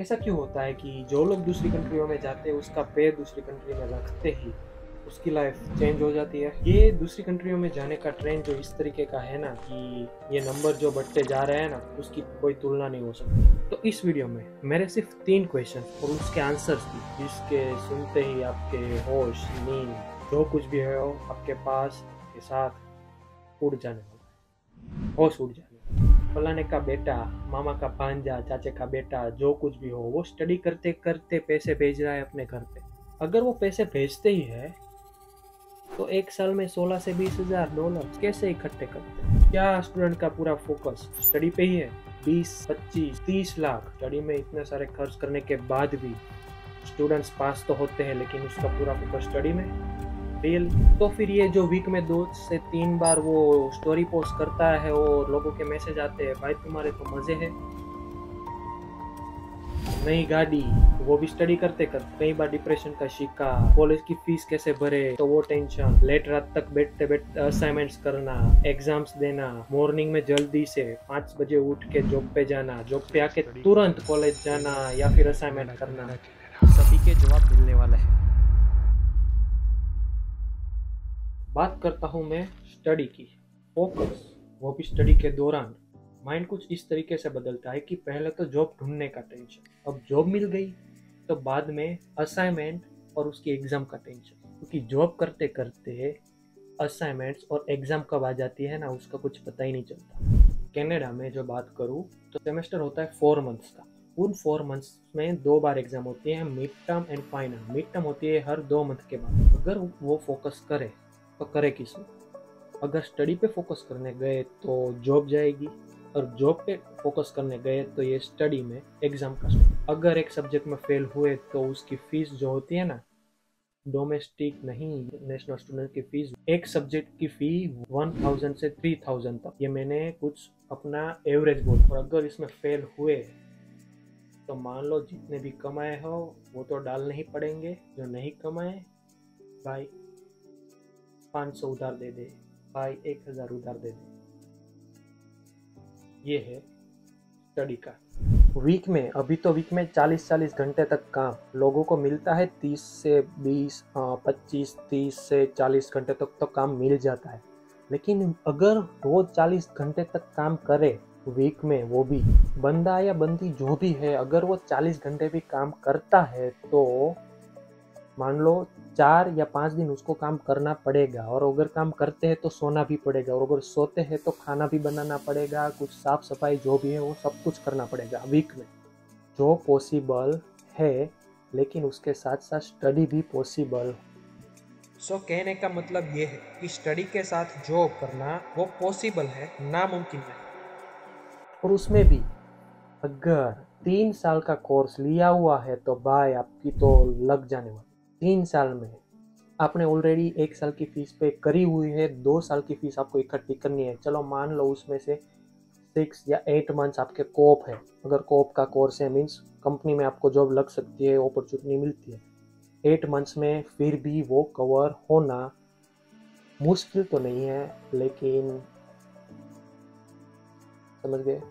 ऐसा क्यों होता है कि जो लोग दूसरी कंट्रियों में जाते हैं उसका पैर दूसरी कंट्री में रखते ही उसकी लाइफ चेंज हो जाती है। ये दूसरी कंट्रियों में जाने का ट्रेंड जो इस तरीके का है ना कि ये नंबर जो बढ़ते जा रहे हैं ना उसकी कोई तुलना नहीं हो सकती। तो इस वीडियो में मेरे सिर्फ 3 क्वेश्चन और उसके आंसर्स भी जिसके सुनते ही आपके होश नींद जो कुछ भी है वो आपके पास के साथ उड़ जाने वाला है, होश उड़ जाने वाला है। फलाने का बेटा, मामा का भांजा, चाचे का बेटा, जो कुछ भी हो वो स्टडी करते करते पैसे भेज रहा है अपने घर पे। अगर वो पैसे भेजते ही है तो एक साल में 16 से 20,000 डॉलर कैसे इकट्ठे करते हैं? क्या स्टूडेंट का पूरा फोकस स्टडी पे ही है? 20, 25, 30 लाख स्टडी में इतने सारे खर्च करने के बाद भी स्टूडेंट्स पास तो होते हैं लेकिन उसका पूरा फोकस स्टडी में रियल। तो फिर ये जो वीक में 2 से 3 बार वो स्टोरी पोस्ट करता है और लोगों के मैसेज आते हैं, भाई तुम्हारे तो मजे है, नई गाड़ी, वो भी स्टडी करते करते कई बार डिप्रेशन का शिकार, कॉलेज की फीस कैसे भरे तो वो टेंशन, लेट रात तक बैठते बैठते असाइनमेंट्स करना, एग्जाम्स देना, मॉर्निंग में जल्दी से 5 बजे उठ के जॉब पे जाना, जॉब पे आके तुरंत कॉलेज जाना या फिर असाइनमेंट करना, सभी के जवाब मिलने वाला है। बात करता हूँ मैं स्टडी की। फोकस वो भी स्टडी के दौरान माइंड कुछ इस तरीके से बदलता है कि पहले तो जॉब ढूंढने का टेंशन, अब जॉब मिल गई तो बाद में असाइनमेंट और उसकी एग्जाम का टेंशन, क्योंकि जॉब करते करते असाइनमेंट्स और एग्जाम कब आ जाती है ना उसका कुछ पता ही नहीं चलता। कनाडा में जो बात करूँ तो सेमेस्टर होता है 4 मंथ्स का। उन 4 मंथ्स में 2 बार एग्जाम होती है, mid term and final. Mid term होती है हर 2 मंथ के बाद। अगर वो फोकस करे तो करे किस में? अगर स्टडी पे फोकस करने गए तो जॉब जाएगी, और जॉब पे फोकस करने गए तो ये स्टडी में एग्जाम का। अगर एक सब्जेक्ट में फेल हुए तो उसकी फीस जो होती है ना, डोमेस्टिक नहीं नेशनल स्टूडेंट की फीस, एक सब्जेक्ट की फी 1000 से 3000 तक। ये मैंने कुछ अपना एवरेज बोला। और अगर इसमें फेल हुए तो मान लो जितने भी कमाए हो वो तो डालने ही पड़ेंगे, जो नहीं कमाए भाई 500 उधार दे दे, भाई 1000 उधार दे दे। ये है स्टडी का। वीक में अभी तो वीक में 40-40 घंटे तक काम लोगों को मिलता है। 30 से 20, 25, 30 से 40 घंटे तक तो काम मिल जाता है। लेकिन अगर वो 40 घंटे तक काम करे वीक में, वो भी बंदा या बंदी जो भी है, अगर वो 40 घंटे भी काम करता है तो मान लो 4 या 5 दिन उसको काम करना पड़ेगा। और अगर काम करते हैं तो सोना भी पड़ेगा, और अगर सोते हैं तो खाना भी बनाना पड़ेगा, कुछ साफ सफाई जो भी है वो सब कुछ करना पड़ेगा वीक में, जो पॉसिबल है। लेकिन उसके साथ साथ स्टडी भी पॉसिबल। सो कहने का मतलब ये है कि स्टडी के साथ जॉब करना वो पॉसिबल है, नामुमकिन नहीं। और उसमें भी अगर 3 साल का कोर्स लिया हुआ है तो भाई आपकी तो लग जाने वाली। 3 साल में आपने ऑलरेडी 1 साल की फीस पे करी हुई है, 2 साल की फीस आपको इकट्ठी करनी है। चलो मान लो उसमें से 6 या 8 मंथ्स आपके कोप है। अगर कोप का कोर्स है मीन्स कंपनी में आपको जॉब लग सकती है, अपॉर्चुनिटी मिलती है 8 मंथ्स में। फिर भी वो कवर होना मुश्किल तो नहीं है, लेकिन समझ गए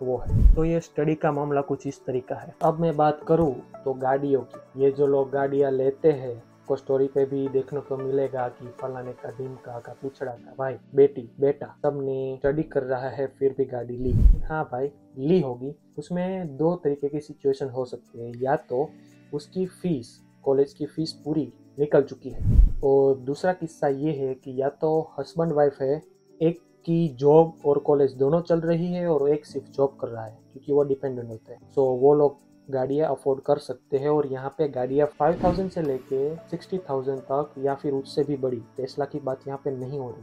वो है। तो ये स्टडी का मामला कुछ इस तरीका है। अब मैं बात करूँ तो गाड़ियों की। ये जो लोग गाड़ियाँ लेते हैं को स्टोरी पे भी देखने को मिलेगा कि फलाने का ढिमका का पूछड़ा का भाई बेटी बेटा सबने स्टडी कर रहा है फिर भी गाड़ी ली। हाँ भाई ली होगी। उसमें 2 तरीके की सिचुएशन हो सकती है, या तो उसकी फीस, कॉलेज की फीस पूरी निकल चुकी है, और दूसरा किस्सा ये है कि या तो हस्बैंड वाइफ है, एक की जॉब और कॉलेज दोनों चल रही है और एक सिर्फ जॉब कर रहा है, क्योंकि वो डिपेंडेंट होते हैं। सो वो लोग गाड़ियाँ अफोर्ड कर सकते हैं। और यहाँ पे गाड़ियाँ 5000 से लेके 60,000 तक या फिर उससे भी बड़ी, टेस्ला की बात यहाँ पे नहीं हो रही,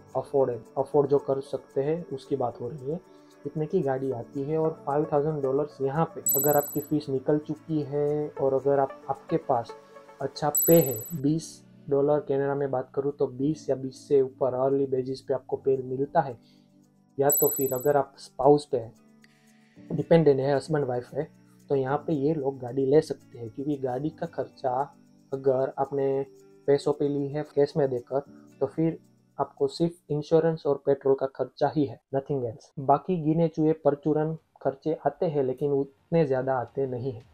अफोर्ड जो कर सकते हैं उसकी बात हो रही है। इतने की गाड़ी आती है और $5000 यहाँ पे अगर आपकी फीस निकल चुकी है और अगर आपके पास अच्छा पे है, $20 कनाडा में बात करूँ तो 20 या 20 से ऊपर अर्ली बेसिस पे आपको पे मिलता है। या तो फिर अगर आप स्पाउस पे डिपेंडेंट है, हस्बैंड वाइफ है, तो यहाँ पे ये लोग गाड़ी ले सकते हैं, क्योंकि गाड़ी का खर्चा अगर आपने पैसों पे ली है कैश में देकर तो फिर आपको सिर्फ इंश्योरेंस और पेट्रोल का खर्चा ही है, नथिंग एल्स। बाकी गिने चुए परचूरन खर्चे आते हैं लेकिन उतने ज़्यादा आते नहीं हैं।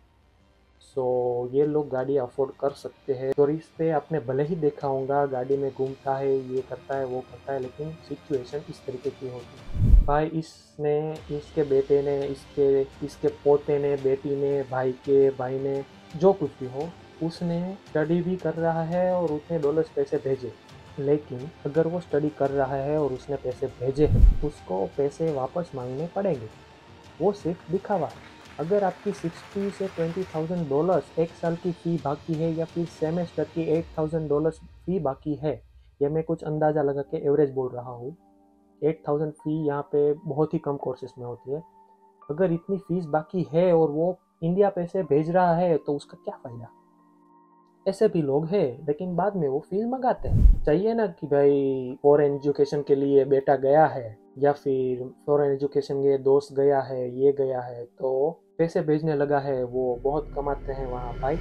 सो ये लोग गाड़ी अफोर्ड कर सकते हैं। टूरिस्ट पे आपने भले ही देखा होगा गाड़ी में घूमता है, ये करता है, वो करता है, लेकिन सिचुएशन इस तरीके की होती है। भाई इसने, इसके बेटे ने, इसके इसके पोते ने, बेटी ने, भाई ने, जो कुछ भी हो, उसने स्टडी भी कर रहा है और उसने डॉलर्स पैसे भेजे। लेकिन अगर वो स्टडी कर रहा है और उसने पैसे भेजे हैं, उसको पैसे वापस मांगने पड़ेंगे। वो सिर्फ दिखावा है। अगर आपकी 60 से $20,000 एक साल की फ़ी बाकी है या फिर सेमेस्टर की $8,000 फ़ी बाकी है, ये मैं कुछ अंदाज़ा लगा के एवरेज बोल रहा हूँ। 8,000 फ़ी यहाँ पे बहुत ही कम कोर्सेज में होती है। अगर इतनी फ़ीस बाकी है और वो इंडिया पैसे भेज रहा है तो उसका क्या फ़ायदा। ऐसे भी लोग हैं लेकिन बाद में वो फीस मंगाते हैं। चाहिए ना कि भाई फॉरेन एजुकेशन के लिए बेटा गया है या फिर फॉरेन एजुकेशन के दोस्त गया है, ये गया है, तो पैसे भेजने लगा है, वो बहुत कमाते हैं वहाँ भाई।